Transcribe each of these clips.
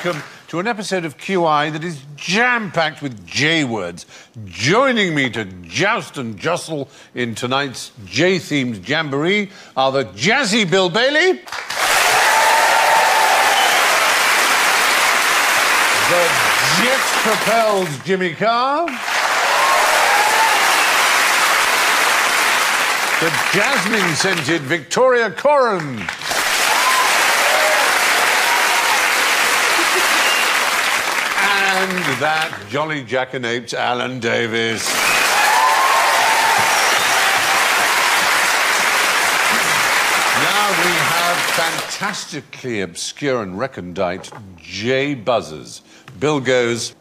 welcome to an episode of QI that is jam-packed with J words. Joining me to joust and jostle in tonight's J-themed jamboree are the jazzy Bill Bailey, the jet-propelled Jimmy Carr, the jasmine-scented Victoria Corrin, and that jolly jackanapes Alan Davis. Now we have fantastically obscure and recondite J buzzers. Bill goes...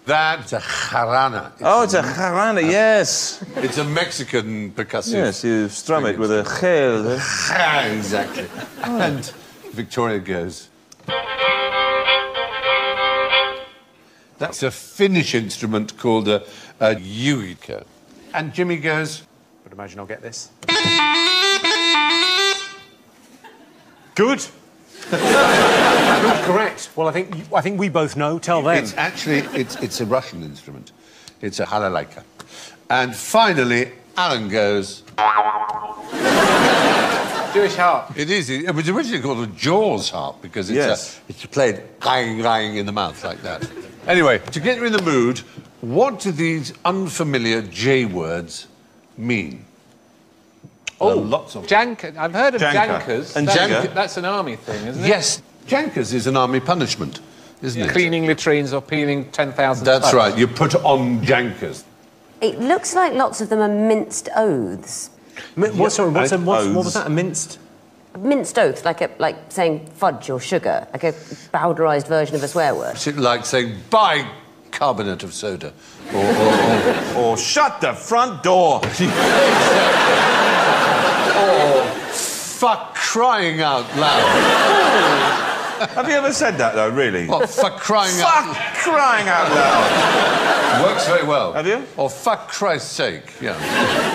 That's a jarana. It's a jarana, yes. It's a Mexican percussive. Yes, you strum it with a gel. Exactly. And Victoria goes... That's a Finnish instrument called a zydeco. And Jimmy goes... I'd imagine I'll get this. Good. Good, correct. Well, I think we both know. Tell them. It's actually it's a Russian instrument. It's a halalaika. And finally, Alan goes... Jewish harp. It is. It was originally called a Jaws harp because it's it's played rang in the mouth like that. Anyway, to get you in the mood, what do these unfamiliar J words mean? Oh, lots of... Jank. I've heard of jankers. And that's an army thing, isn't it? Yes, jankers is an army punishment, isn't it? Cleaning latrines or peeling 10,000 That's spuds. right, you put on jankers. It looks like lots of them are minced oaths. What was that? A minced? Minced oaths, like saying fudge or sugar, like a powderised version of a swear word. Is it like saying bicarbonate of soda? Or shut the front door. Or fuck crying out loud. Have you ever said that, though, really? What, fuck crying out loud? Fuck crying out loud. Works very well. Have you? Or fuck Christ's sake, yeah.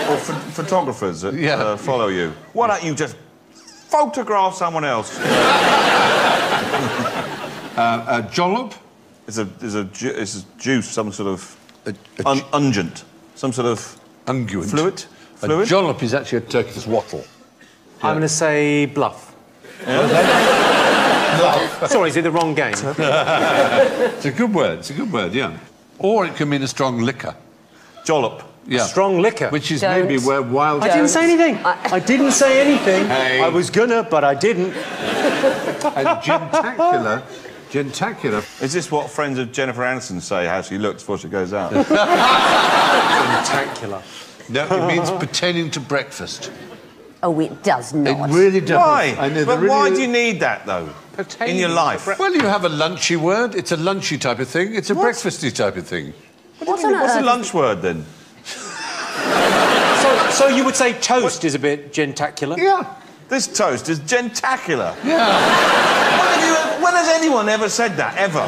Or photographers that follow you. Why don't you just photograph someone else? Jollop? It's a juice, some sort of ungent, some sort of unguent. Fluid. A jollop is actually a Turkish wattle. I'm going to say bluff. Yeah. Bluff. Sorry, is it the wrong game? It's a good word. It's a good word, yeah. Or it can mean a strong liquor. Jollop. Yeah. Strong liquor. Which is maybe where wild... I didn't say anything. I didn't say anything. Hey. I was gonna, but I didn't. And gentacular. Is this what friends of Jennifer Aniston say, how she looks before she goes out? Gentacular. No, it means pertaining to breakfast. Oh, it does not. It really does. Why? I know, but really... why do you need that, though, in your life? Well, you have a lunchy word. It's a lunchy type of thing. It's a breakfasty type of thing. What's a lunch word, then? So you would say toast is a bit gentacular? Yeah. This toast is gentacular. Yeah. When has anyone ever said that, ever?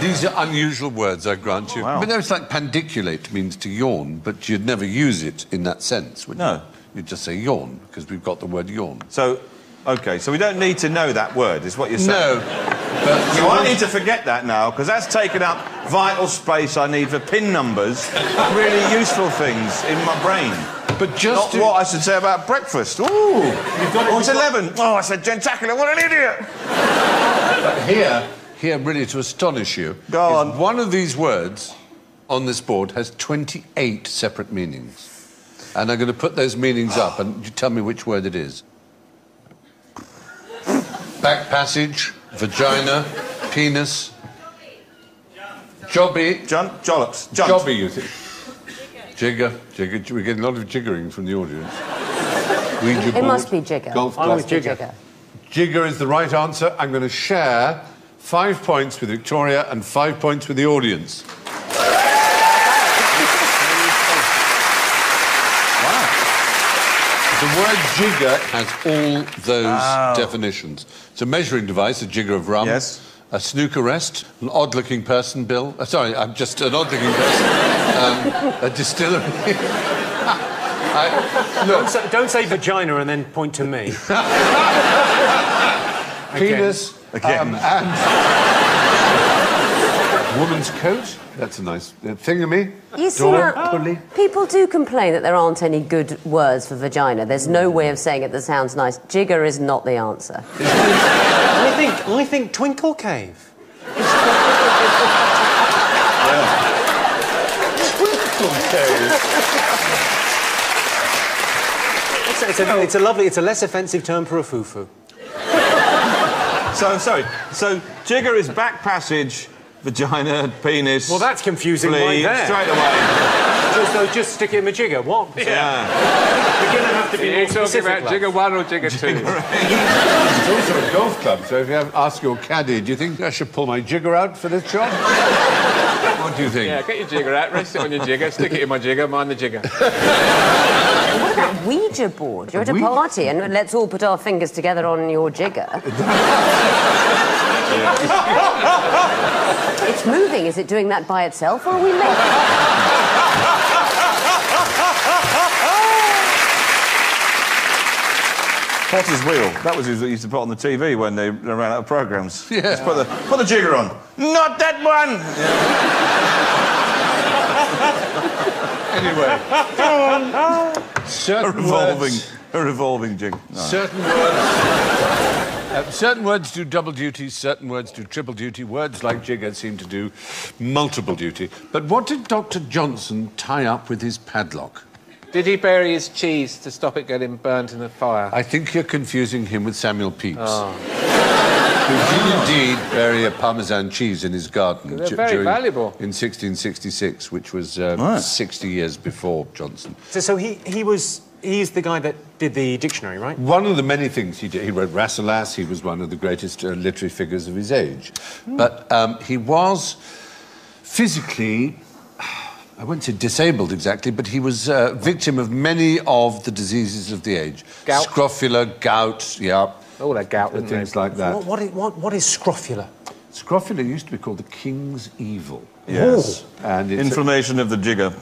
These are unusual words, I grant you. Wow. But it's like pandiculate means to yawn, but you'd never use it in that sense, would you? No. You'd just say yawn, because we've got the word yawn. So, OK, so we don't need to know that word, is what you're saying? No. But So I need to forget that now, because that's taken up vital space I need for pin numbers, really useful things in my brain. But just Not what I should say about breakfast. Ooh, it's 11. Oh, I said gentacular, what an idiot! But here, really to astonish you, Go on. one of these words on this board has 28 separate meanings. And I'm going to put those meanings up, and you tell me which word it is. Back passage, vagina, penis, jobby... Jollops. Jobby, you think? Jigger. We're getting a lot of jiggering from the audience. Ouija board, must be jigger. Golf I'm club. with jigger. Jigger is the right answer. I'm going to share 5 points with Victoria and 5 points with the audience. Wow. The word jigger has all those definitions. It's a measuring device, a jigger of rum. Yes. A snooker rest, an odd-looking person, Bill. Sorry, I'm just an odd-looking person. A distillery. Don't say vagina and then point to me. penis, Again. and woman's coat. That's a nice thingamy. You see Door, that? pulley. People do complain that there aren't any good words for vagina. There's no way of saying it that sounds nice. Jigger is not the answer. I think twinkle cave. It's a less offensive term for a foo-foo. So, sorry. So, jigger is back passage, vagina, penis... Well, that's confusing flea, right there. straight away. So just stick it in a jigger. What? Yeah. You're going to have to be more talking specific, about love. jigger 1 or jigger 2? It's also a golf club, so if you ask your caddy, do you think I should pull my jigger out for this job? What do you think? Yeah, get your jigger out, rest it on your jigger, stick it in my jigger, mind the jigger. What about Ouija board? You're at a party and let's all put our fingers together on your jigger. It's moving. Is it doing that by itself, or are we making... Potter's wheel. That was what they used to put on the TV when they ran out of programmes. Yeah. Just put the jigger on. Not that one! Anyway. Certain A revolving jig. No. Certain words do double duty, certain words do triple duty. Words like jigger seem to do multiple duty. But what did Dr. Johnson tie up with his padlock? Did he bury his cheese to stop it getting burnt in the fire? I think you're confusing him with Samuel Pepys. Who did indeed bury a Parmesan cheese in his garden. They're very valuable. In 1666, which was 60 years before Johnson. So he's the guy that did the dictionary, right? One of the many things he did, he wrote Rasselas, he was one of the greatest literary figures of his age. But he was physically, I wouldn't say disabled exactly, but he was a victim of many of the diseases of the age. Gout. Scrofula, gout, yeah. All that gout And things like that. What is scrofula? Scrofula used to be called the king's evil. Yes. And it's Inflammation of the jigger.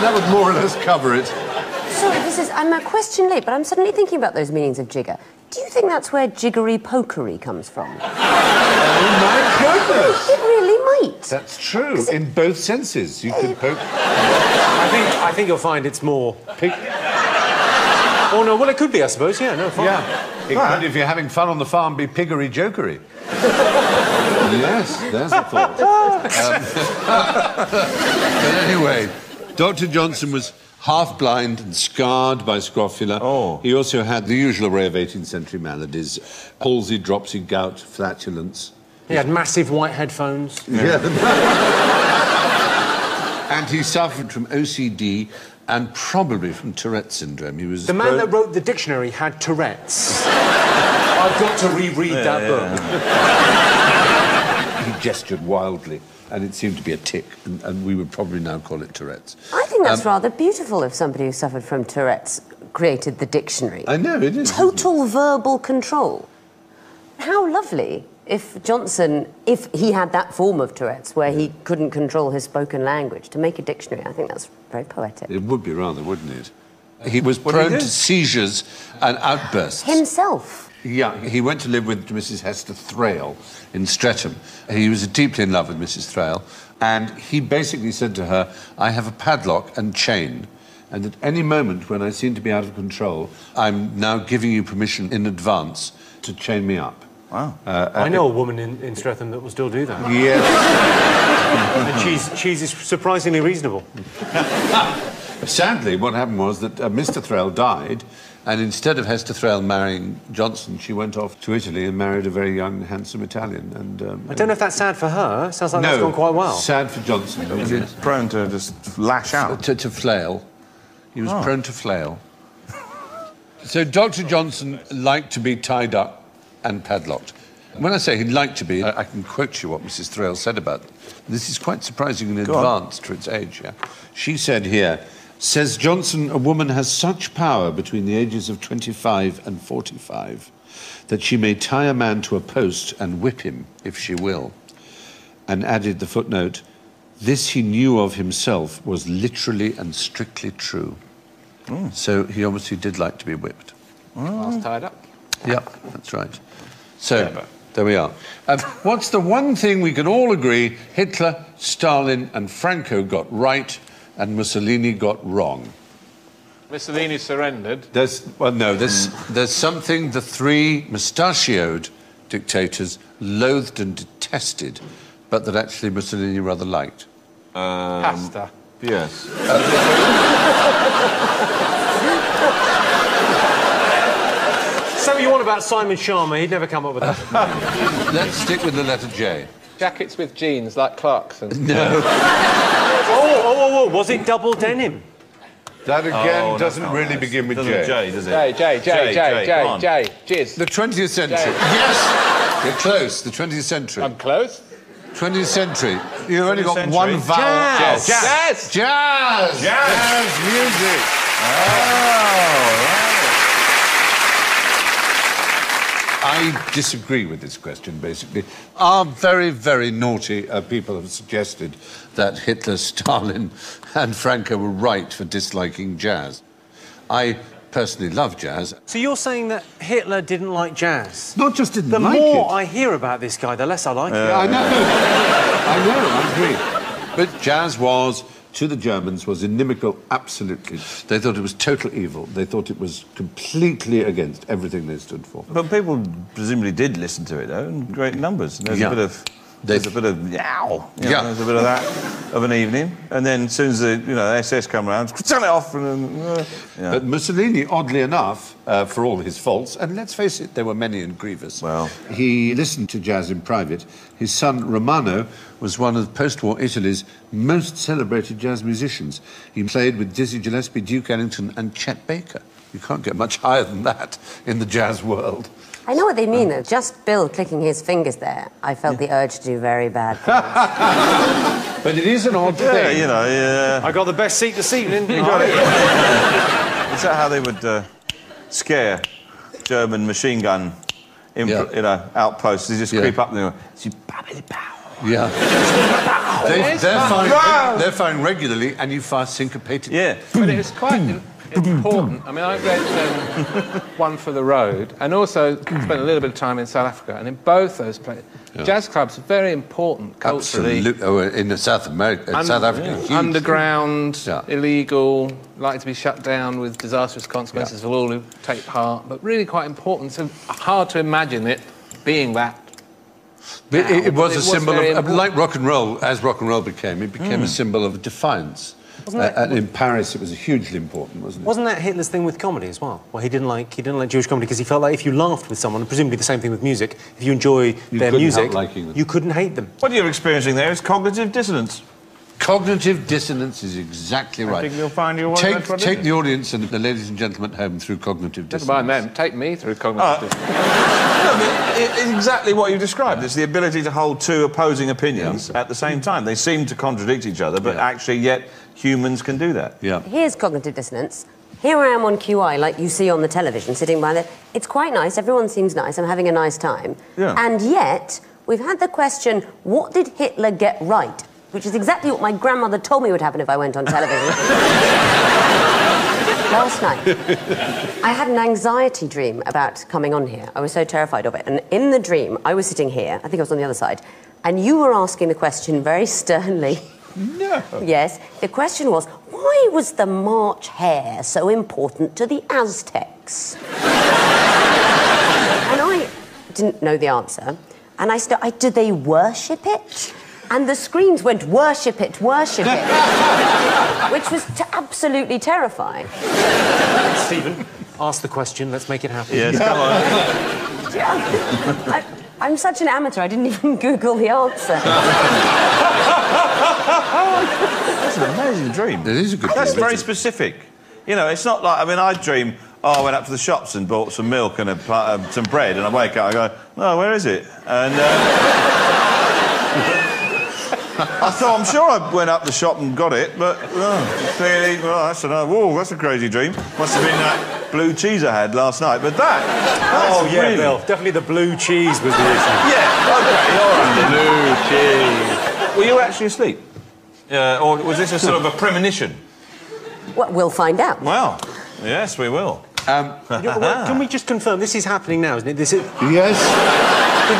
that would more or less cover it. Sorry, I'm a question late, but I'm suddenly thinking about those meanings of jigger. Do you think that's where jiggery-pokery comes from? Oh, my goodness! It really might. That's true, in both senses. You could poke... I think you'll find it's more... Oh, no, well, it could be, I suppose, yeah, no, fine. Yeah. It could, if you're having fun on the farm, be piggery-jokery. Yes, there's a thought. But anyway, Dr. Johnson was half-blind and scarred by scrofula. Oh. He also had the usual array of 18th century maladies. Palsy, dropsy, gout, flatulence. He had massive white headphones. Yeah. And he suffered from OCD and probably from Tourette syndrome. He was... The man that wrote the dictionary had Tourette's. I've got to reread that book. He gestured wildly, and it seemed to be a tic, and we would probably now call it Tourette's. I think that's rather beautiful if somebody who suffered from Tourette's created the dictionary. I know, it is. Total verbal control. How lovely if Johnson, if he had that form of Tourette's where he couldn't control his spoken language, to make a dictionary. I think that's very poetic. It would be rather, wouldn't it? He was prone to seizures and outbursts. Himself. Yeah, he went to live with Mrs. Hester Thrale in Streatham. He was deeply in love with Mrs. Thrale, and he basically said to her, I have a padlock and chain, and at any moment when I seem to be out of control, I'm now giving you permission in advance to chain me up. Wow. I know a woman in Streatham that will still do that. Yes. And she's surprisingly reasonable. Sadly, what happened was that Mr. Thrale died, and instead of Hester Thrale marrying Johnson, she went off to Italy and married a very young, handsome Italian. And I don't know if that's sad for her. Sounds like that's gone quite well. Sad for Johnson. Was he prone to just lash out? To flail. He was prone to flail. So Dr. Johnson liked to be tied up and padlocked. When I say he'd like to be, I can quote you what Mrs. Thrale said about it. This is quite surprising and advanced for its age, yeah. She said here, says Johnson, a woman has such power between the ages of 25 and 45 that she may tie a man to a post and whip him if she will. And added the footnote, this he knew of himself was literally and strictly true. So he obviously did like to be whipped. I was tied up. Yep, that's right. So, there we are. What's the one thing we can all agree Hitler, Stalin and Franco got right and Mussolini got wrong? Mussolini surrendered. There's something the three mustachioed dictators loathed and detested, but that actually Mussolini rather liked. Pasta. Yes. So you want about Simon Sharma? He'd never come up with that. Let's stick with the letter J. Jackets with jeans, like Clarkson's. No. Oh, was it double denim? That again doesn't really begin with J. J, does it? J. Jizz. The 20th century. Yes! You're close. The 20th century. I'm close. 20th century. You've only got one vowel. Jazz. Jazz. Jazz. Jazz music. I disagree with this question, basically. Our very, very naughty people have suggested that Hitler, Stalin and Franco were right for disliking jazz. I personally love jazz. So you're saying that Hitler didn't like jazz? Not just didn't like it. The more I hear about this guy, the less I like it. I know. I agree. But jazz was, to the Germans, was inimical, absolutely. They thought it was total evil. They thought it was completely against everything they stood for. But people presumably did listen to it, though, in great numbers. There's a bit of... There's a bit of yow. There's a bit of that of an evening, and then as soon as the SS come around, turn it off. But Mussolini, oddly enough, for all his faults, and let's face it, there were many and grievous. Well, he listened to jazz in private. His son Romano was one of post-war Italy's most celebrated jazz musicians. He played with Dizzy Gillespie, Duke Ellington, and Chet Baker. You can't get much higher than that in the jazz world. I know what they mean, though. Just Bill clicking his fingers there, I felt the urge to do very bad things. But it is an odd thing. I got the best seat this evening. You got it. Is that how they would scare German machine gun outposts? They just creep up and they go, yeah. They're firing regularly and you fire syncopated. Yeah. But it was quite important. I mean, I read One for the Road and also spent a little bit of time in South Africa, and in both those places, jazz clubs are very important culturally. Absolutely. Oh, in South America, South Africa. Huge. Underground, illegal, like to be shut down with disastrous consequences for all who take part, but really quite important. So hard to imagine it being that. But it was a symbol of, like rock and roll, as rock and roll became, it became a symbol of defiance. And in Paris, it was hugely important, wasn't it? Wasn't that Hitler's thing with comedy as well? Well, he didn't like Jewish comedy because he felt like if you laughed with someone, and presumably the same thing with music, if you enjoy their music, you couldn't hate them. What you're experiencing there is cognitive dissonance. Cognitive dissonance is exactly right. I think you'll find your way. Take the audience and the ladies and gentlemen home through cognitive dissonance. Never mind them. Take me through cognitive dissonance. It's exactly what you described. It's the ability to hold two opposing opinions at the same time. They seem to contradict each other, but actually, yet humans can do that. Yeah. Here's cognitive dissonance. Here I am on QI, like you see on the television, sitting by there. It's quite nice. Everyone seems nice. I'm having a nice time. Yeah. And yet, we've had the question, what did Hitler get right? Which is exactly what my grandmother told me would happen if I went on television. Last night, I had an anxiety dream about coming on here. I was so terrified of it. And in the dream, I was sitting here, I think I was on the other side, and you were asking the question very sternly. No. Yes. The question was, why was the March hare so important to the Aztecs? And I didn't know the answer. And did they worship it? And the screams went, worship it, worship it. Which was absolutely terrifying. Stephen, ask the question, let's make it happen. Yes, come on. I'm such an amateur, I didn't even Google the answer. That's an amazing dream. It is a good dream. That's very specific. You know, it's not like, I mean, I dream, I went up to the shops and bought some milk and some bread, and I wake up, I go, oh, where is it? And I thought, I'm sure I went up the shop and got it, but clearly, that's a crazy dream. Must have been that blue cheese I had last night, but that's really... Bill, definitely the blue cheese was the issue. Yeah, OK, all right. Blue cheese. Were you actually asleep? Or was this a sort of a premonition? Well, we'll find out. Well, yes, we will. Can we just confirm this is happening now, isn't it? Yes.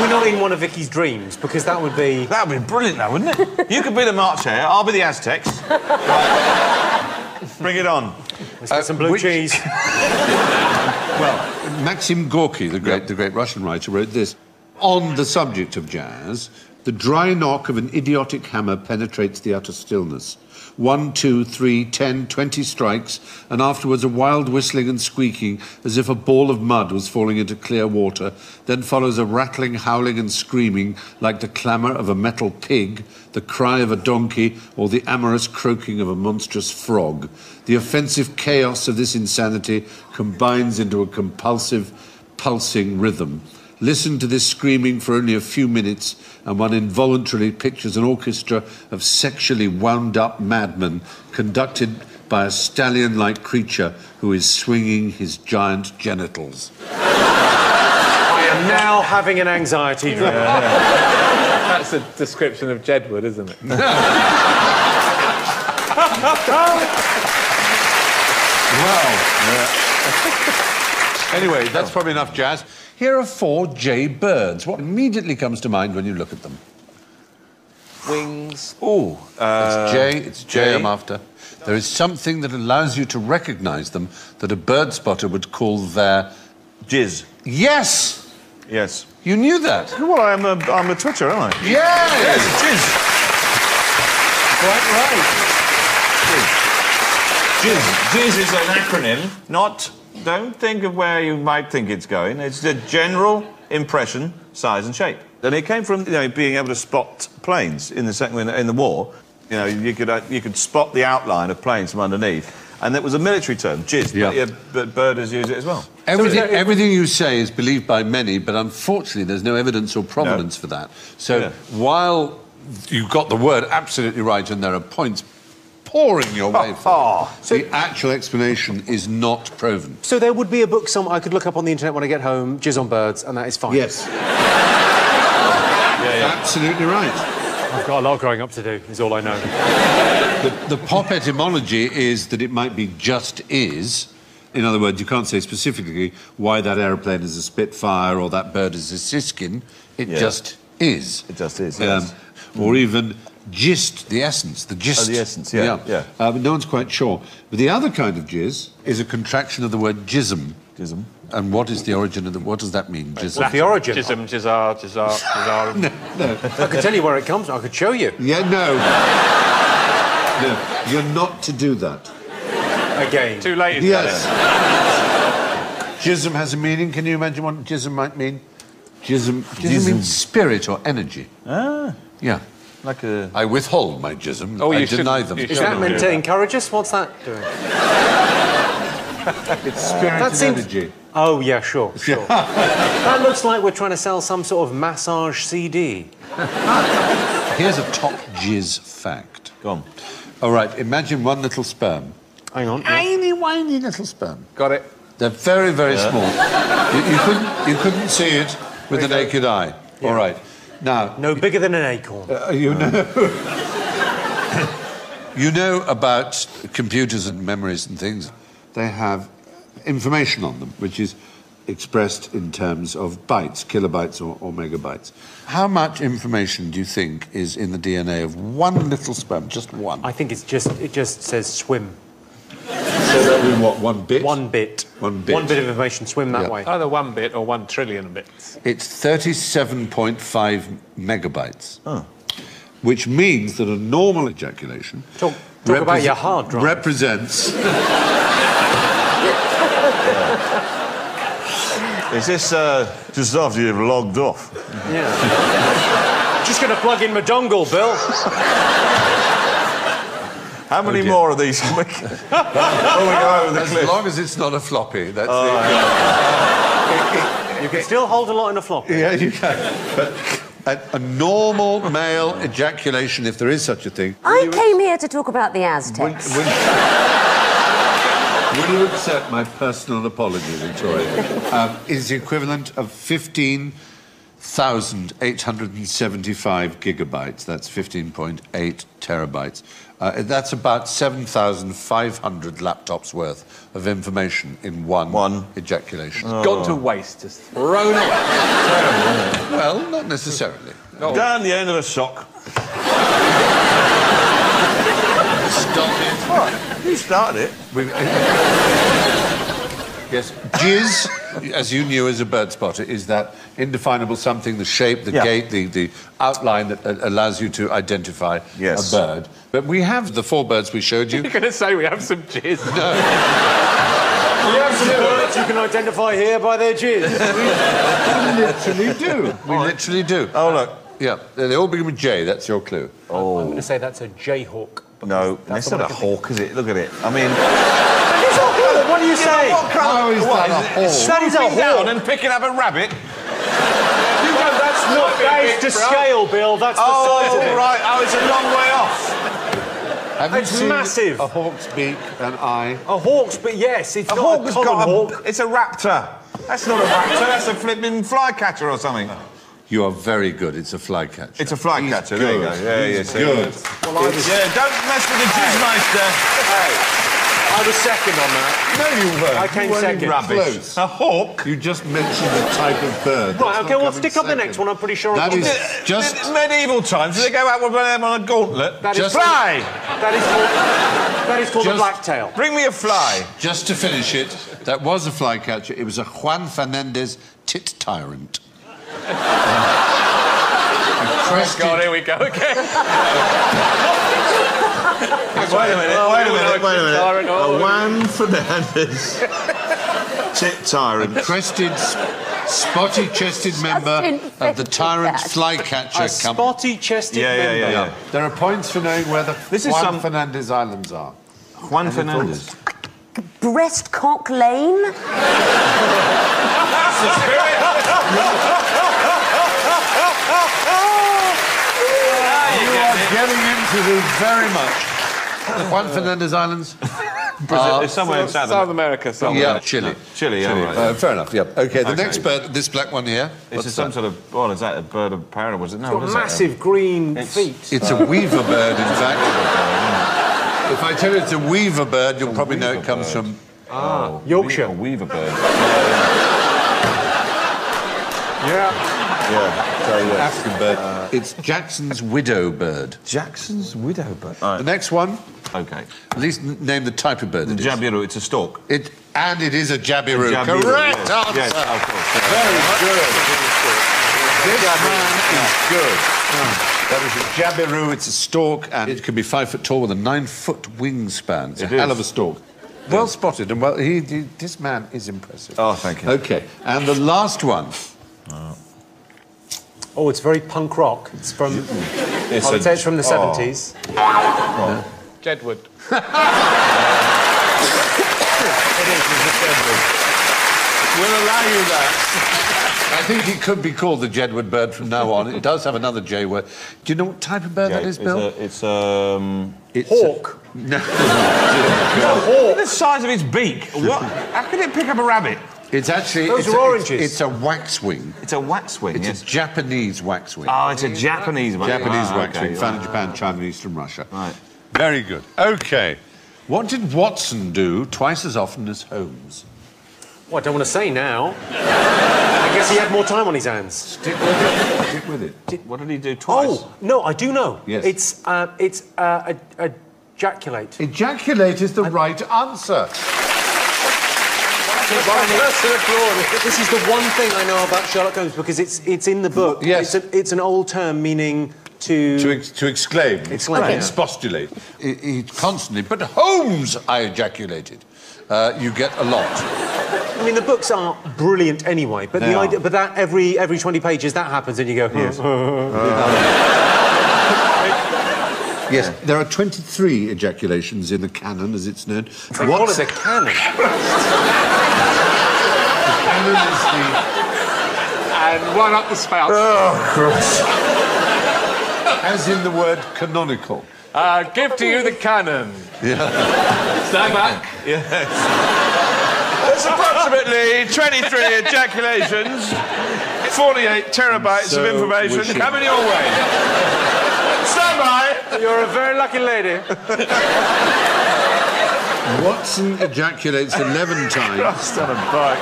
We're not in one of Vicky's dreams, because that would be... That would be brilliant, though, wouldn't it? You could be the March Hare, I'll be the Aztecs. Right. Bring it on. Let's get some blue cheese. Well, Maxim Gorky, the great Russian writer, wrote this. On the subject of jazz, the dry knock of an idiotic hammer penetrates the utter stillness. 1, 2, 3, 10, 20 strikes, and afterwards a wild whistling and squeaking as if a ball of mud was falling into clear water. Then follows a rattling, howling and screaming like the clamour of a metal pig, the cry of a donkey, or the amorous croaking of a monstrous frog. The offensive chaos of this insanity combines into a compulsive, pulsing rhythm. Listen to this screaming for only a few minutes, and one involuntarily pictures an orchestra of sexually wound-up madmen conducted by a stallion-like creature who is swinging his giant genitals. I am now having an anxiety dream. That's a description of Jedward, isn't it? Anyway, that's probably enough jazz. Here are 4 J birds. What immediately comes to mind when you look at them? Wings. Oh, it's J I'm after. There is something that allows you to recognise them that a bird spotter would call their... Jizz. Yes! Yes. You knew that? Well, I'm a twitcher, aren't I? Yes! Yes, jizz. Quite right. Jizz is an acronym, not... Don't think of where you might think it's going. It's the general impression, size and shape. And it came from, being able to spot planes in the war. You could spot the outline of planes from underneath. And that was a military term, jizz. Yeah. But birders use it as well. Everything you say is believed by many, but unfortunately there's no evidence or provenance for that. So while you got the word absolutely right and there are points pouring your way for so the actual explanation is not proven. So there would be a book I could look up on the internet when I get home, Jizz on Birds, and that is fine. Yes. Absolutely right. I've got a lot of growing up to do, is all I know. The pop etymology is that it might be just is. In other words, you can't say specifically why that aeroplane is a Spitfire or that bird is a siskin. It just is. It just is, yes. Or even... Gist, the essence, the gist. Oh, the essence, yeah. But no one's quite sure. But the other kind of jizz is a contraction of the word jism. Jism. And what is the origin of what does that mean, jism? What's the origin? Jism, jizzar. No. I could tell you where it comes from. I could show you. Yeah, no. No, you're not to do that. Again. Too late. Yes. Jism has a meaning. Can you imagine what jism might mean? Jism means spirit or energy. Ah. Yeah. Like a... I withhold my jism. Oh, I deny them. Is that meant to encourage us? What's that doing? It's spirit and energy. Oh, yeah, sure. That looks like we're trying to sell some sort of massage CD. Here's a top jizz fact. Go on. All right, imagine one little sperm. Hang on. Tiny, whiny little sperm. Got it. They're very, very small. You couldn't see it with the naked eye. Yeah. All right. Now... No bigger than an acorn. You know about computers and memories and things. They have information on them, which is expressed in terms of bytes, kilobytes or megabytes. How much information do you think is in the DNA of one little sperm? Just one? I think it just says swim. So that would be what, 1 bit? 1 bit. 1 bit. 1 bit of information, swim that way. Either 1 bit or 1 trillion bits. It's 37.5 megabytes. Oh. Which means that a normal ejaculation... Talk about your hard drive. ...represents... Is this just after you've logged off? Yeah. Just going to plug in my dongle, Bill. How many more of these can we go over the cliff? As long as it's not a floppy, that's You can still hold a lot in a floppy. Yeah, you can. But a normal male ejaculation, if there is such a thing... I came here to talk about the Aztecs. Will you accept my personal apology, Victoria? Is the equivalent of 15 15,875 gigabytes. That's 15.8 terabytes. That's about 7,500 laptops worth of information in one ejaculation. It's gone to waste, just thrown away. Terrible. Well, not necessarily. Down the end of a sock. Started. What? You started it. Yes. Jizz, as you knew as a bird spotter, is that indefinable something, the shape, the gait, the outline that allows you to identify a bird. But we have the 4 birds we showed you. You're going to say we have some jizz. No. We have some birds you can identify here by their jizz. We literally do. We literally do. Oh, look. Yeah, they all begin with J, that's your clue. Oh. I'm going to say that's a jayhawk. No, that's not a hawk, is it? Look at it. I mean... What do you say? How is that a hawk? That is a hawk. Down and picking up a rabbit? That's not... That is to scale, Bill. That's the size of it. Right. Oh, it's a long way off. Have you It's seen massive. a hawk's beak, an eye? A hawk's, but yes, it's A not hawk a has common got hawk. It's a raptor. That's not a raptor, that's a flipping flycatcher or something. You are very good. It's a flycatcher. It's a flycatcher, there you go. Yeah, He's good. Well, I was... Yeah, don't mess with the jizzmeister. Hey, I was second on that. No, you weren't. I came second. Rubbish. Close. A hawk? You just mentioned the type of bird. Right, That's OK, not well, coming stick up the second. next one. I'm pretty sure... That is just... In medieval times, did they go out with them on a gauntlet? That is just- Fly! That is called a Just- blacktail. Bring me a fly. Just to finish it, that was a flycatcher. It was a Juan Fernandez tit tyrant. God, here we go again. Wait a minute. Tyrant, A Juan Fernandez tit tyrant. Crested, spotty-chested member of the Tyrant Flycatcher A Company. spotty-chested member. Yeah. There are points for knowing where the This is Juan some- Fernandez Islands are. Juan Fernandez. Breastcock Lane? You are getting into this very much. The Juan Fernandez Islands? Brazil. It's somewhere in South America, somewhere. Yeah, Chile. Chile, yeah, right. Fair enough, yeah. OK, the Okay. next bird, this black one here. This is some sort of... What is that? A bird of paradise? Was it? No, Got what is that? massive green feet. It's a weaver bird, in fact. If I tell you it's a weaver bird, you'll probably know it comes from... Yorkshire. A weaver bird. Yeah. African bird. It's Jackson's widow bird. Jackson's widow bird. The next one, OK. at least name the type of bird The it is. jabiru, it's a stork. And it is a jabiru. Jabiru, Correct yes. answer. Yes, of course. Very good. This man is good. That is a jabiru, it's a stork, and it can be 5 foot tall with a 9-foot wingspan. It's a hell of a stork. Well spotted, and this man is impressive. Oh, thank you. OK, and the last one. Oh, it's very punk rock. It's from... I would say it's from the 70s. Jedward. We'll allow you that. I think it could be called the Jedward bird from now on. It does have another J word. Do you know what type of bird that is, Bill? It's Hawk. No. the size of its beak. What? How can it pick up a rabbit? It's actually... Those are oranges. It's a waxwing. It's a waxwing. It's a Japanese waxwing. Oh, it's a Japanese one. Japanese waxwing, found in Japan, China, and Eastern Russia. Right. Very good. OK. What did Watson do twice as often as Holmes? Well, I don't want to say now. I guess he had more time on his hands. Stick with it. Stick with it. What did he do twice? Oh, no, I do know. Yes. It's ejaculate. Ejaculate is the right answer. This is the one thing I know about Sherlock Holmes because it's in the book. Yes. It's an old term meaning to exclaim. Exclaim, yeah. Expostulate. He constantly... But Holmes, I ejaculated. You get a lot. I mean, the books are brilliant anyway, but the idea, but that every 20 pages that happens and you go... Yes. Yes, there are 23 ejaculations in the canon, as it's known. They call it a canon. The canon is the... And one up the spout. Oh, Christ. As in the word canonical. Give to you the cannon. Yeah. Stand back. Yes. There's approximately 23 ejaculations 48 terabytes of information coming your way. Stand by. You're a very lucky lady. Watson ejaculates 11 times. Crossed on a bike.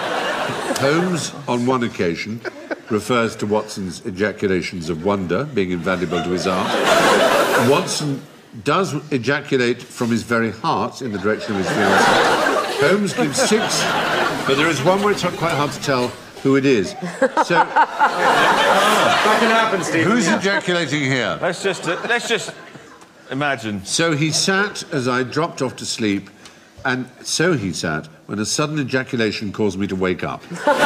Holmes, on one occasion, refers to Watson's ejaculations of wonder being invaluable to his art. Watson does ejaculate from his very heart in the direction of his fiancée. Holmes gives 6, but there is one where it's quite hard to tell who it is. So, That can happen, Steve. who's ejaculating here? Let's just imagine. So he sat as I dropped off to sleep, and so he sat when a sudden ejaculation caused me to wake up. Have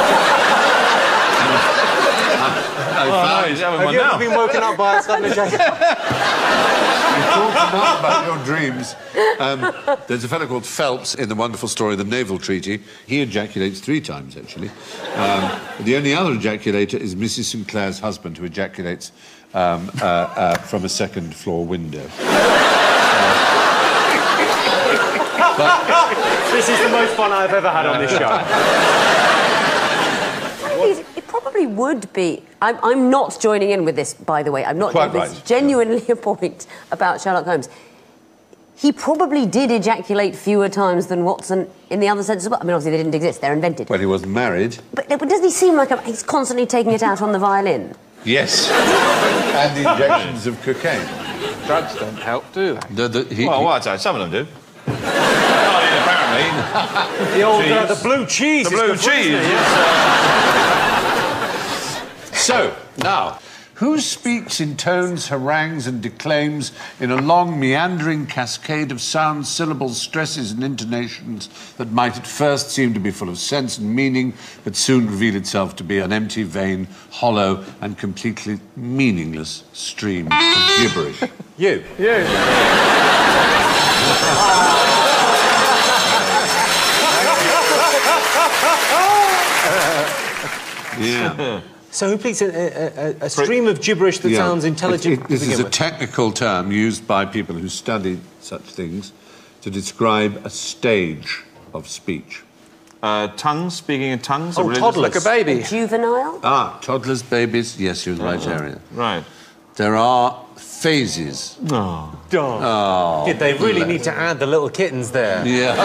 you ever been woken up by a sudden ejaculation? You talked enough about your dreams. There's a fellow called Phelps in the wonderful story, The Naval Treaty. He ejaculates 3 times, actually. The only other ejaculator is Mrs. Sinclair's husband, who ejaculates from a second-floor window. This is the most fun I've ever had on this show. It probably would be. I'm not joining in with this, by the way. I'm not. Quite It's right. genuinely a point about Sherlock Holmes. He probably did ejaculate fewer times than Watson in the other sense as well. I mean, obviously they didn't exist; they're invented. When he wasn't married. But doesn't he seem like he's constantly taking it out on the violin? Yes. And the injections of cocaine. Drugs don't help, do they? Well, I'd say some of them do. Apparently. The old, the blue cheese. The blue cheese. So, now, who speaks in tones, harangues and declaims in a long, meandering cascade of sounds, syllables, stresses and intonations that might at first seem to be full of sense and meaning, but soon reveal itself to be an empty, vain, hollow and completely meaningless stream of gibberish? You. Yeah. So who speaks a stream of gibberish that sounds intelligent? This is a technical term used by people who study such things to describe a stage of speech. Tongues, speaking in tongues. Oh, toddlers. Like a baby. Juvenile? Ah, toddlers, babies. Yes, you're in the right area. Right. There are phases. Did they really need to add the little kittens there? Yeah.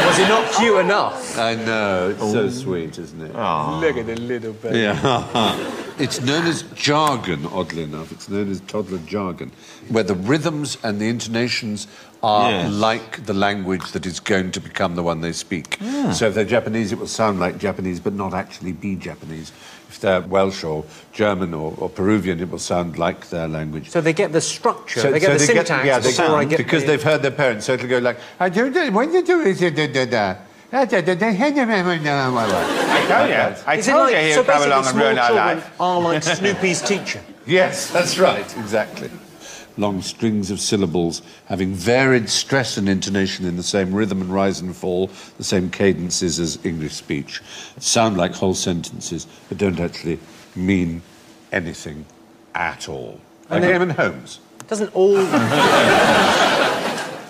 Was it not cute enough? I know. It's so sweet, isn't it? Look at the little baby. Yeah. It's known as jargon, oddly enough. It's known as toddler jargon, where the rhythms and the intonations are like the language that is going to become the one they speak. So if they're Japanese, it will sound like Japanese, but not actually be Japanese. If they're Welsh or German or Peruvian, it will sound like their language. So they get the structure, they get the syntax before I get because they've heard their parents, so it'll go like, I do, what you do is da-da-da-da. I told you he'd come along and ruin our life. Are like Snoopy's teacher. Yes, that's right, exactly. Long strings of syllables having varied stress and intonation in the same rhythm and rise and fall, the same cadences as English speech. Sound like whole sentences, but don't actually mean anything at all. Like Eamon Holmes.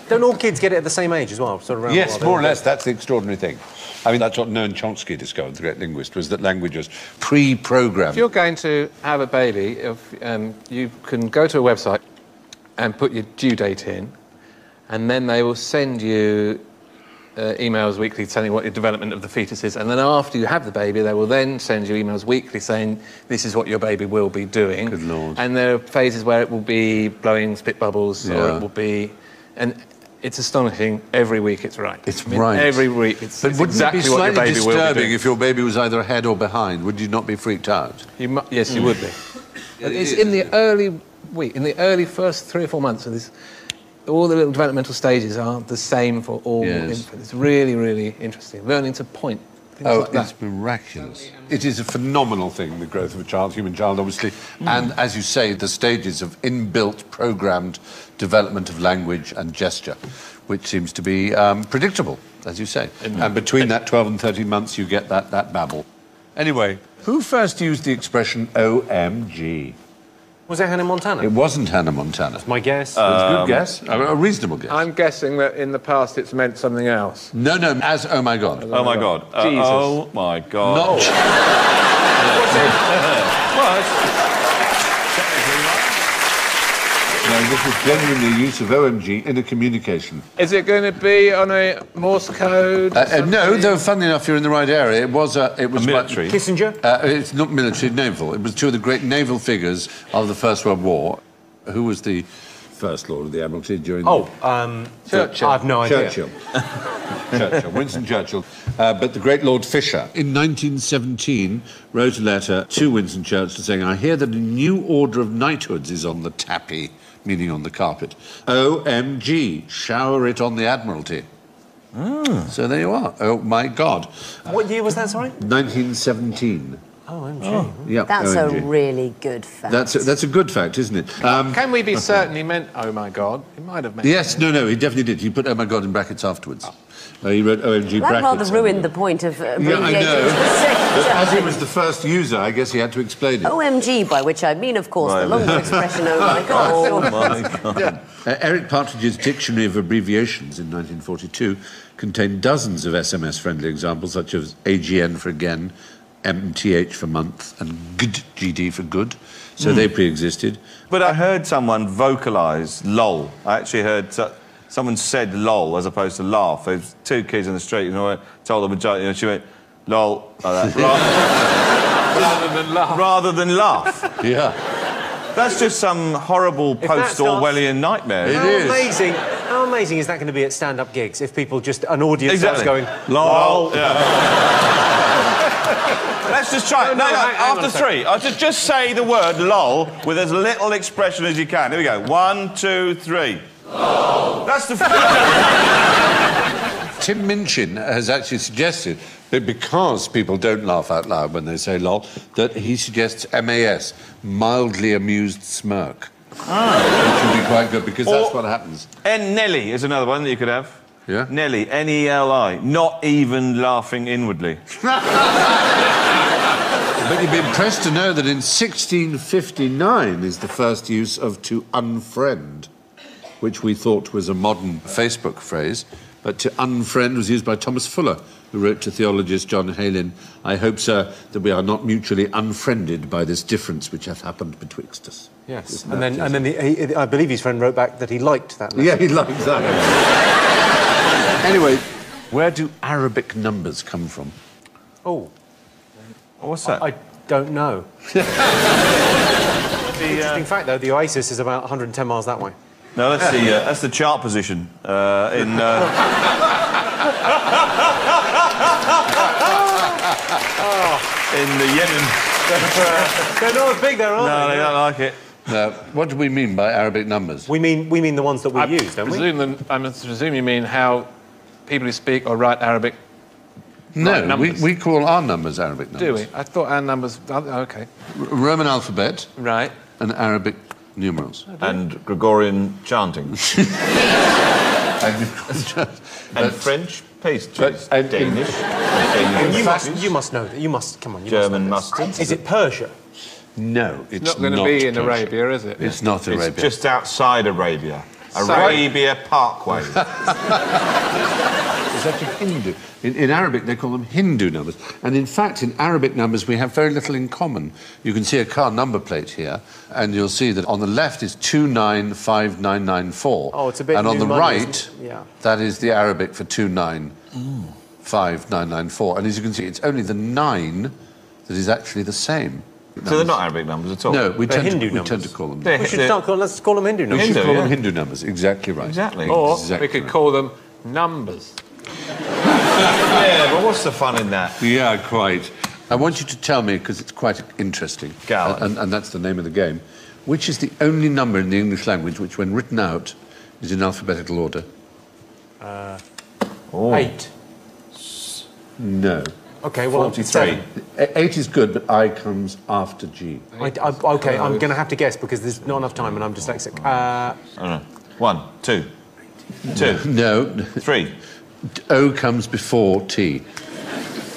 Don't all kids get it at the same age as well? Sort of around Yes, more or less, that's the extraordinary thing. I mean, that's what Noam Chomsky discovered, the great linguist, was that language was pre-programmed. If you're going to have a baby, you can go to a website and put your due date in, and then they will send you emails weekly telling you what your development of the fetus is, and then after you have the baby, they will then send you emails weekly saying this is what your baby will be doing. Good Lord. And there are phases where it will be blowing spit bubbles, or it will be... And it's astonishing. Every week it's right. It's right. Every week it's But wouldn't exactly it be what your slightly baby will be disturbing doing. if your baby was either ahead or behind? Would you not be freaked out? Yes, you would be. It's in the early week, in the early first 3 or 4 months of this, all the little developmental stages are the same for all infants. It's really, really interesting. Learning to point. Like it's miraculous. It is a phenomenal thing, the growth of a child, human child, obviously. And, as you say, the stages of inbuilt, programmed development of language and gesture, which seems to be predictable, as you say. And between that 12 and 13 months, you get that babble. Anyway, who first used the expression OMG? Was it Hannah Montana? It wasn't Hannah Montana. My guess. It's a good guess. A reasonable guess. I'm guessing that in the past it's meant something else. No, as oh my God. Oh my God. Jesus. Oh my God. Not... Well, it's technically right. No, this is genuinely use of OMG in a communication. Is it going to be on a Morse code? No, though, funnily enough, you're in the right area. It was military. Kissinger? It's not military, naval. It was two of the great naval figures of the First World War. Who was the First Lord of the Admiralty during Churchill. I have no idea. Churchill, Winston Churchill. But the great Lord Fisher, in 1917, wrote a letter to Winston Churchill saying, I hear that a new order of knighthoods is on the tapis, meaning on the carpet. OMG, shower it on the Admiralty. So there you are. Oh, my God. What year was that, sorry? 1917. OMG. Yeah, That's OMG. a really good fact. That's a good fact, isn't it? Can we be certain he meant, oh my God? He might have meant Yes, no, he definitely did. He put oh my God in brackets afterwards. He wrote OMG that brackets. rather ruined the point of abbreviating. I know. But as he But was the first user, I guess he had to explain it. OMG, by which I mean, of course, the longer expression, oh my God. Oh, my God. Eric Partridge's Dictionary of Abbreviations in 1942 contained dozens of SMS-friendly examples, such as AGN for again, MTH for month, and GD for good. So they pre-existed. But I heard someone vocalise lol. I actually heard someone said lol as opposed to laugh. There's two kids in the street, you know, I told them, you know, she went lol like that. Rather than laugh. Yeah. That's just some horrible post-Orwellian nightmare. How amazing is that going to be at stand-up gigs if people just, an audience starts going, lol. Yeah. Let's just try it. No, after three. I'll just say the word lol with as little expression as you can. Here we go. 1, 2, 3. Lol. That's the... Tim Minchin has actually suggested that because people don't laugh out loud when they say lol, that he suggests MAS, mildly amused smirk. Which would be quite good, because that's what happens. Nelly is another one that you could have. Yeah? Nelly, N-E-L-I. Not even laughing inwardly. But you'd be impressed to know that in 1659 is the first use of to unfriend, which we thought was a modern Facebook phrase. But to unfriend was used by Thomas Fuller, who wrote to theologist John Heylin, I hope, sir, that we are not mutually unfriended by this difference which hath happened betwixt us. Yes, and then I believe his friend wrote back that he liked that letter. Yeah, he liked that. Anyway, where do Arabic numbers come from? Oh. What's that? I don't know. Interesting fact, though, the Oasis is about 110 miles that way. No, that's the chart position in... in the Yemen. They're not as big there, are they? No, they don't like it. Now, what do we mean by Arabic numbers? We mean the ones that we use, don't we? I presume you mean how people who speak or write Arabic No, numbers. we call our numbers Arabic numbers. Do we? I thought our numbers... Oh, OK. Roman alphabet. Right. And Arabic numerals. And Gregorian chanting. and French pastries. Danish. You must know that. You must, come on. German mustard. Is it Persia? No, it's not going to be in Arabia, is it? It's not Arabia. It's just outside Arabia. Arabia Parkway. It's actually Hindu. In Arabic, they call them Hindu numbers. And in fact, in Arabic numbers, we have very little in common. You can see a car number plate here, and you'll see that on the left is 295994. Oh, it's a bit And on the money, right, yeah. that is the Arabic for 295994. And as you can see, it's only the 9 that is actually the same. So they're not Arabic numbers at all? No, we tend to call them. Let's call them Hindu numbers. We should call them Hindu numbers, exactly right. Exactly. Or we could call them numbers. Yeah, but what's the fun in that? Yeah, quite. I want you to tell me, because it's quite interesting, Go on. and that's the name of the game, which is the only number in the English language which, when written out, is in alphabetical order? 8. No. OK, well, 43. 8 is good, but I comes after G. OK, I'm going to have to guess because there's not enough time and I'm dyslexic. I don't know. 1, 2. 2. No. 3. O comes before T.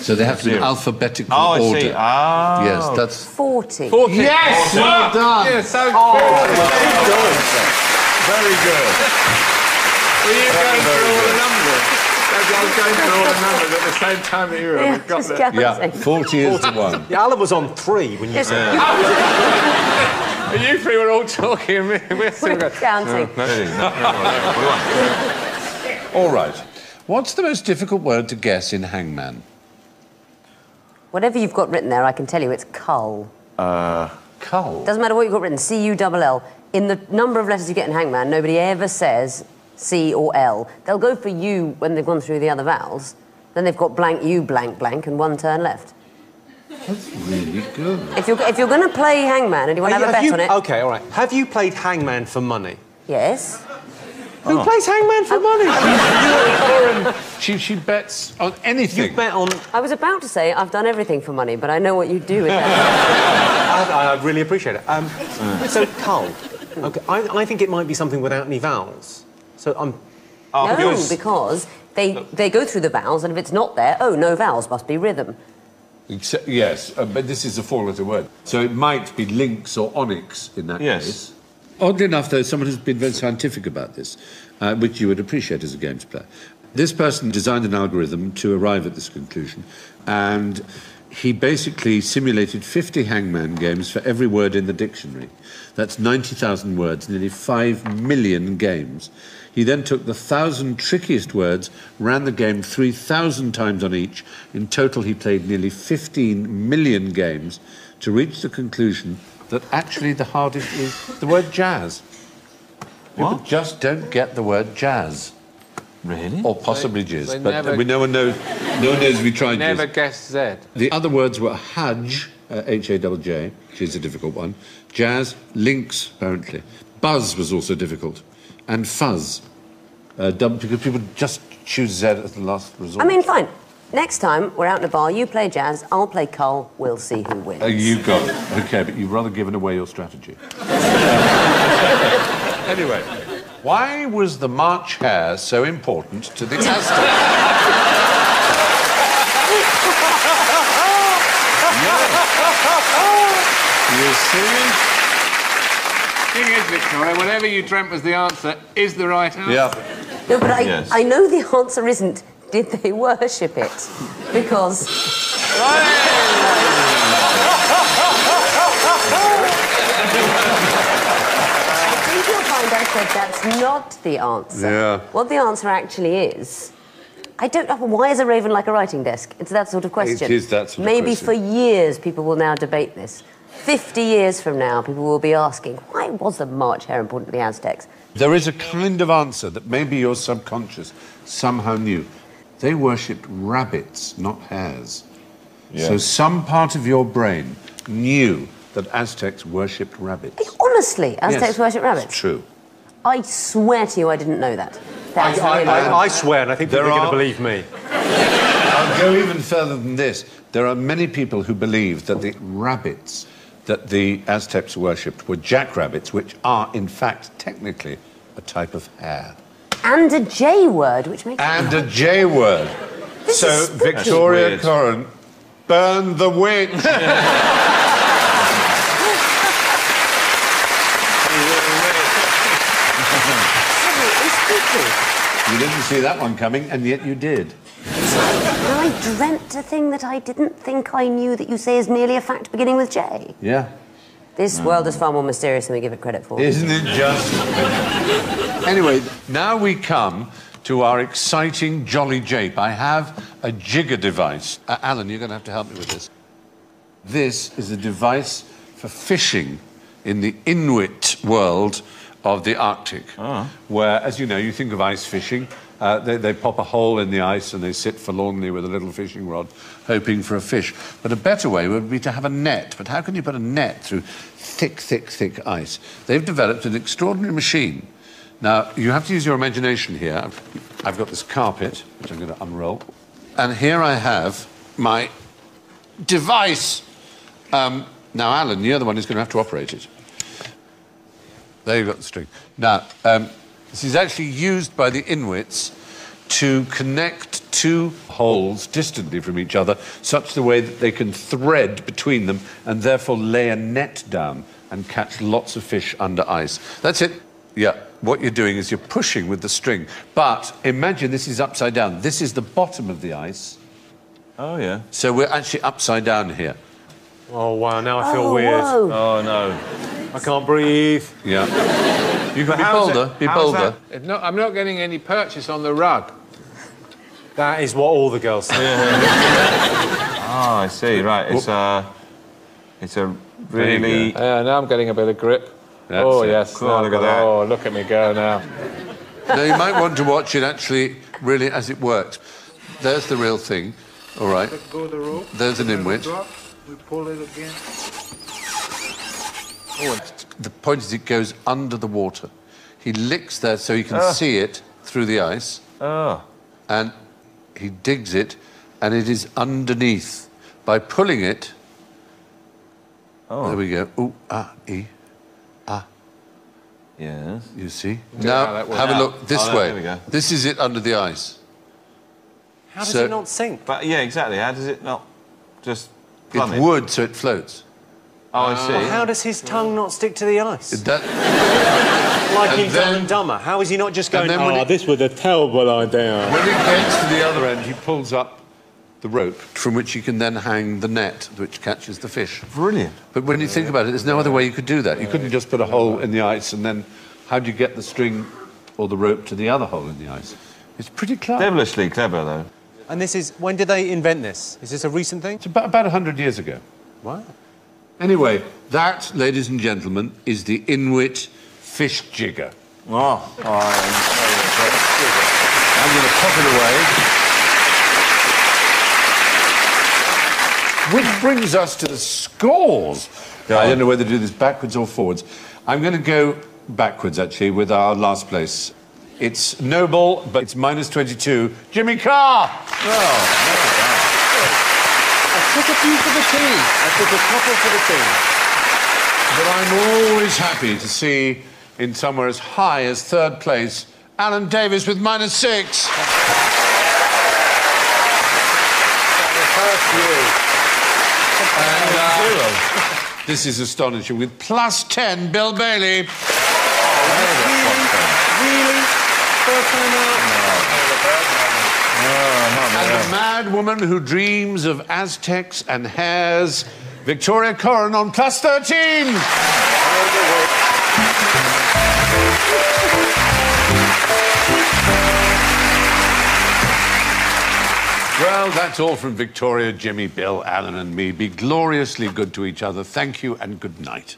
So they have to be in alphabetical order. I see. Ah. Yes, that's... 40. 40. Yes! Well done! Yeah, so Very good. Were you going through all the numbers? I was going through all the numbers at the same time that you were. Yeah, We've got just it. counting. Yeah, 40 is to 1. Yeah, Alan was on 3 when you said. And you three were all talking and we're still going. Counting. All right. What's the most difficult word to guess in hangman? Whatever you've got written there, I can tell you it's cull. Cull? Doesn't matter what you've got written, C-U-L-L. In the number of letters you get in hangman, nobody ever says C or L. They'll go for U when they've gone through the other vowels. Then they've got blank U, blank, blank, and one turn left. That's really good. If you're going to play hangman and you want to have a bet on it... OK, all right. Have you played hangman for money? Yes. Who plays hangman for money? She bets on anything. You bet on... I was about to say I've done everything for money, but I know what you do with that. I really appreciate it. So, cull. OK, I think it might be something without any vowels. So, No, because they go through the vowels, and if it's not there, oh, no vowels, must be rhythm. Yes, but this is a 4-letter word. So it might be lynx or onyx in that case. Oddly enough, though, someone has been very scientific about this, which you would appreciate as a games player. This person designed an algorithm to arrive at this conclusion, and he basically simulated 50 hangman games for every word in the dictionary. That's 90,000 words, nearly 5 million games. He then took the 1,000 trickiest words, ran the game 3,000 times on each. In total, he played nearly 15 million games to reach the conclusion that actually the hardest is the word jazz. People just don't get the word jazz. Really? Or possibly jizz, but never, no one knows if we tried never jizz. guessed Z. The other words were hajj, H-A-J-J, which is a difficult one. Jazz, lynx, apparently. Buzz was also difficult. And fuzz, because people just choose Z as the last resort. I mean, fine. Next time we're out in a bar, you play jazz, I'll play cull, we'll see who wins. You got it. OK, but you've rather given away your strategy. Anyway, why was the March hare so important to the Aztecs? You see? Thing is, Victoria, whatever you dreamt was the answer is the right answer. Yeah. No, but I know the answer isn't, did they worship it? Because... I think you'll find I said that's not the answer. Yeah. What the answer actually is... I don't know, why is a raven like a writing desk? It's that sort of question. It is that sort of Maybe question. for years people will now debate this. 50 years from now, people will be asking, why was the March hare important to the Aztecs? There is a kind of answer that maybe your subconscious somehow knew. They worshipped rabbits, not hares. Yeah. So some part of your brain knew that Aztecs worshipped rabbits. Honestly, Aztecs worship rabbits? It's true. I swear to you I didn't know that. I swear, and I think people are going to believe me. I'll go even further than this. There are many people who believe that the rabbits that the Aztecs worshipped were jackrabbits, which are, in fact, technically a type of hare. And a J word, which makes And a J word. So, Victoria Corrin, burn the witch. You didn't see that one coming, and yet you did. And I dreamt a thing that I didn't think I knew that you say is nearly a fact beginning with J. Yeah. This world is far more mysterious than we give it credit for. Isn't it just? Anyway, now we come to our exciting jolly jape. I have a jigger device. Alan, you're going to have to help me with this. This is a device for fishing in the Inuit world of the Arctic, where, as you know, you think of ice fishing. They pop a hole in the ice and they sit forlornly with a little fishing rod, hoping for a fish. But a better way would be to have a net. But how can you put a net through thick, thick, thick ice? They've developed an extraordinary machine. Now, you have to use your imagination here. I've got this carpet, which I'm going to unroll. And here I have my device. Now, Alan, the other one is going to have to operate it. There you've got the string. Now, this is actually used by the Inuits to connect two holes distantly from each other, such the way that they can thread between them and therefore lay a net down and catch lots of fish under ice. That's it. Yeah, what you're doing is you're pushing with the string. But imagine this is upside down. This is the bottom of the ice, Oh, yeah. So we're actually upside down here. Oh, wow, now I feel weird. Whoa. Oh, no. I can't breathe. Yeah. You can be bolder, be bolder. I'm not getting any purchase on the rug. That is what all the girls say. Oh, I see, right. It's a really... Now I'm getting a bit of grip. That's oh, it. yes. Cool, look at that. Oh, look at me go now. Now, you might want to watch it actually, really, as it works. There's the real thing, all right. Let go of the rope. There's an inwit. Drop. We pull it again. Oh, the point is it goes under the water. He licks there so he can see it through the ice. Oh. And he digs it, and it is underneath. By pulling it... Oh. There we go. Ooh, ah, e, ah. Yes. You see? how Now, that works. have a look this way. There we go. This is it under the ice. How does So- it not sink? But, yeah, exactly. How does it not just plummet? It's wood, so it floats. Oh, I see. Well, how does his tongue not stick to the ice? That, Like and in Dumb then- and Dumber. How is he not just going, then when it- this was a terrible idea? when it gets to the other end, he pulls up the rope from which you can then hang the net which catches the fish. Brilliant. But when you think about it, there's no other way you could do that. You couldn't just put a hole in the ice and then how do you get the string or the rope to the other hole in the ice? It's pretty clever. Devilishly clever, though. And this is... When did they invent this? Is this a recent thing? It's about 100 years ago. Wow. Anyway, that, ladies and gentlemen, is the Inuit fish jigger. Oh. I'm going to pop it away. Which brings us to the scores. I don't know whether to do this backwards or forwards. I'm going to go backwards, actually, with our last place. It's noble, but it's minus 22. Jimmy Carr! I took a few for the team. I took a couple for the team. But I'm always happy to see, in somewhere as high as third place, Alan Davis with minus 6. And this is astonishing. With plus 10, Bill Bailey. Really? First time out? And the mad woman who dreams of Aztecs and hares, Victoria Corrin on plus 13. Well, that's all from Victoria, Jimmy, Bill, Alan and me. Be gloriously good to each other. Thank you and good night.